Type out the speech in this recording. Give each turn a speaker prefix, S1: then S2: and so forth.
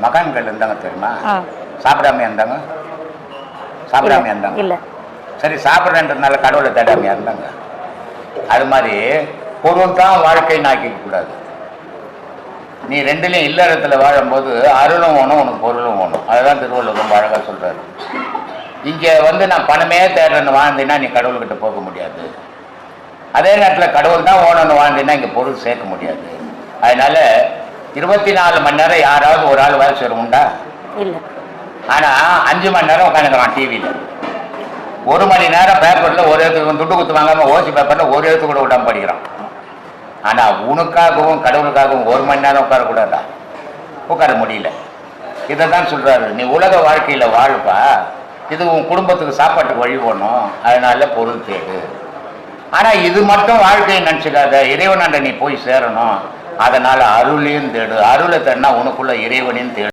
S1: மகான்கள் இருந்தாங்க தெரியுமா? சாப்பிடாம இருந்தாங்க, சாப்பிடாம இருந்தாங்க.
S2: இல்ல
S1: சரி, சாப்பிட்றேன்றதுனால கடவுளை தேடாமையா இருந்தாங்க? அது மாதிரி பொருள் தான் வாழ்க்கைன்னு ஆக்கிக்க கூடாது. நீ ரெண்டுலையும் இல்லறத்துல வாழும்போது அருளும் வேணும், உனக்கு பொருளும் வேணும். அதுதான் திருவள்ளுவர் ரொம்ப அழகாக சொல்றாரு. இங்கே நான் பணமே தேடுறேன்னு வாழ்ந்தீங்கன்னா நீ கடவுள்கிட்ட போக முடியாது. அதே நேரத்தில் கடவுள் தான் ஓனன்னு வாழ்ந்தீங்கன்னா இங்கே பொருள் சேர்க்க முடியாது. அதனால 24 மணி நேரம் யாராவது ஒரு ஆள் வேலை செய்ய உண்டா?
S2: இல்லை.
S1: ஆனால் 5 மணி நேரம் உட்காந்துக்கிறான் டிவியில். 1 மணி நேரம் பேப்பரில் ஒரு எழுத்துக்கு துட்டு குத்து வாங்காமல் ஓசி பேப்பரில் ஒரு எழுத்து கூட விடாமல் படிக்கிறான். ஆனால் உனக்காகவும் கடவுளுக்காகவும் 1 மணி நேரம் உட்காரக்கூடாதா? உட்கார முடியல. இதை தான் சொல்கிறாரு, நீ உலக வாழ்க்கையில் வாழ்ப்பா, இது உன் குடும்பத்துக்கு சாப்பாட்டுக்கு வழி போடணும், அதனால பொருள் தேடு. ஆனால் இது மட்டும் வாழ்க்கையை நினச்சிக்காத, இறைவனாண்ட நீ போய் சேரணும், அதனால் அருளையும் தேடு. அருளை தேடினா உனக்குள்ள இறைவனையும் தேடு.